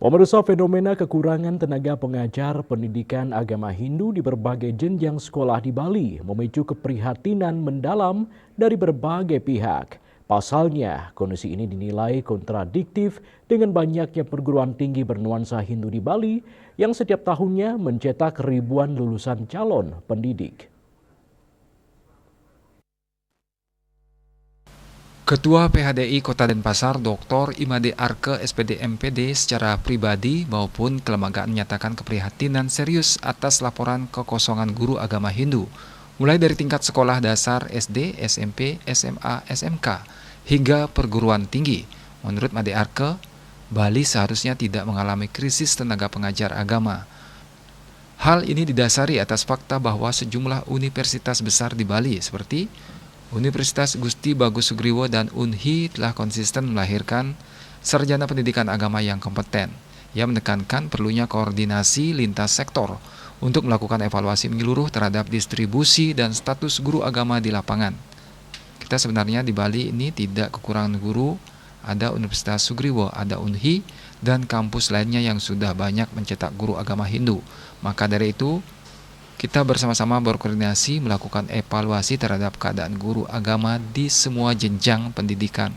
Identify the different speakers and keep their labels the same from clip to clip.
Speaker 1: Pemirsa, fenomena kekurangan tenaga pengajar pendidikan agama Hindu di berbagai jenjang sekolah di Bali memicu keprihatinan mendalam dari berbagai pihak. Pasalnya, kondisi ini dinilai kontradiktif dengan banyaknya perguruan tinggi bernuansa Hindu di Bali yang setiap tahunnya mencetak ribuan lulusan calon pendidik.
Speaker 2: Ketua PHDI Kota Denpasar, Dr. Imade Arke SPD MPD secara pribadi maupun kelembagaan menyatakan keprihatinan serius atas laporan kekosongan guru agama Hindu, mulai dari tingkat sekolah dasar SD, SMP, SMA, SMK, hingga perguruan tinggi. Menurut Made Arke, Bali seharusnya tidak mengalami krisis tenaga pengajar agama. Hal ini didasari atas fakta bahwa sejumlah universitas besar di Bali seperti Universitas Gusti Bagus Sugriwo dan UNHI telah konsisten melahirkan sarjana pendidikan agama yang kompeten. Ia menekankan perlunya koordinasi lintas sektor untuk melakukan evaluasi menyeluruh terhadap distribusi dan status guru agama di lapangan. Kita sebenarnya di Bali ini tidak kekurangan guru, ada Universitas Sugriwo, ada UNHI, dan kampus lainnya yang sudah banyak mencetak guru agama Hindu. Maka dari itu, kita bersama-sama berkoordinasi melakukan evaluasi terhadap keadaan guru agama di semua jenjang pendidikan.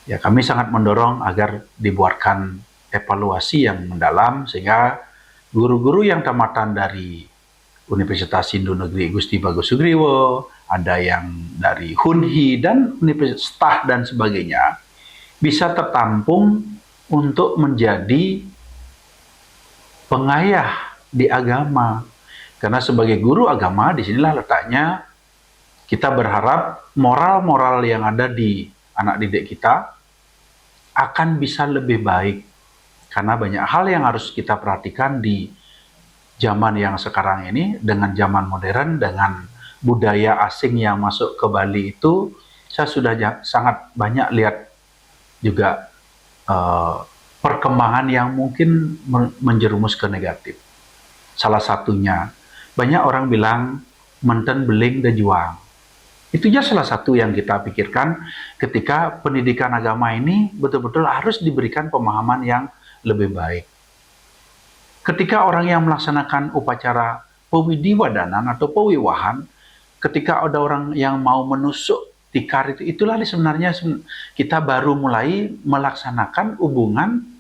Speaker 3: Ya, kami sangat mendorong agar dibuatkan evaluasi yang mendalam sehingga guru-guru yang tamatan dari Universitas Hindu Negeri Gusti Bagus Sugriwo, ada yang dari HUNHI dan Universitas dan sebagainya bisa tertampung untuk menjadi pengayah di agama. Karena sebagai guru agama, disinilah letaknya kita berharap moral-moral yang ada di anak didik kita akan bisa lebih baik. Karena banyak hal yang harus kita perhatikan di zaman yang sekarang ini, dengan zaman modern, dengan budaya asing yang masuk ke Bali itu, saya sudah sangat banyak lihat juga perkembangan yang mungkin menjerumus ke negatif. Salah satunya, banyak orang bilang menten beling de juang. Itu ya salah satu yang kita pikirkan ketika pendidikan agama ini betul-betul harus diberikan pemahaman yang lebih baik. Ketika orang yang melaksanakan upacara pewidiwadanan atau pewiwahan, ketika ada orang yang mau menusuk tikar itulah sebenarnya kita baru mulai melaksanakan hubungan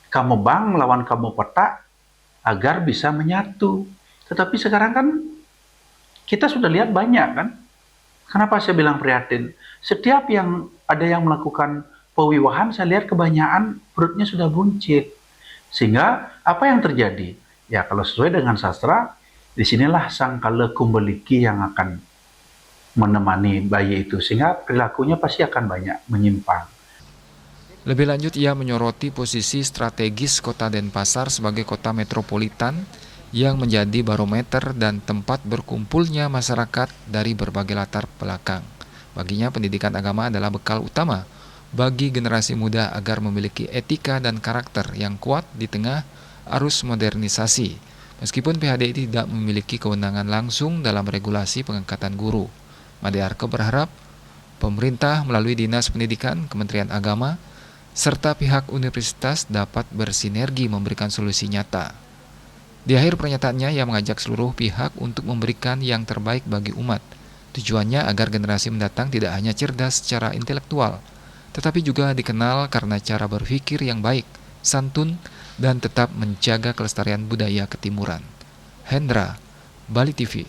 Speaker 3: kamu bang melawan kamu petak agar bisa menyatu. Tetapi sekarang kan kita sudah lihat banyak kan. Kenapa saya bilang prihatin? Setiap yang ada yang melakukan pewiwahan, saya lihat kebanyakan perutnya sudah buncit. Sehingga apa yang terjadi? Ya kalau sesuai dengan sastra, disinilah sang kala kumbeliki yang akan menemani bayi itu, sehingga perilakunya pasti akan banyak menyimpang.
Speaker 2: Lebih lanjut, ia menyoroti posisi strategis Kota Denpasar sebagai kota metropolitan yang menjadi barometer dan tempat berkumpulnya masyarakat dari berbagai latar belakang. Baginya, pendidikan agama adalah bekal utama bagi generasi muda agar memiliki etika dan karakter yang kuat di tengah arus modernisasi. Meskipun PHDI tidak memiliki kewenangan langsung dalam regulasi pengangkatan guru, Made Arke berharap pemerintah melalui Dinas Pendidikan, Kementerian Agama, serta pihak universitas dapat bersinergi memberikan solusi nyata. Di akhir pernyataannya, ia mengajak seluruh pihak untuk memberikan yang terbaik bagi umat. Tujuannya agar generasi mendatang tidak hanya cerdas secara intelektual, tetapi juga dikenal karena cara berpikir yang baik, santun, dan tetap menjaga kelestarian budaya ketimuran. Hendra, Bali TV.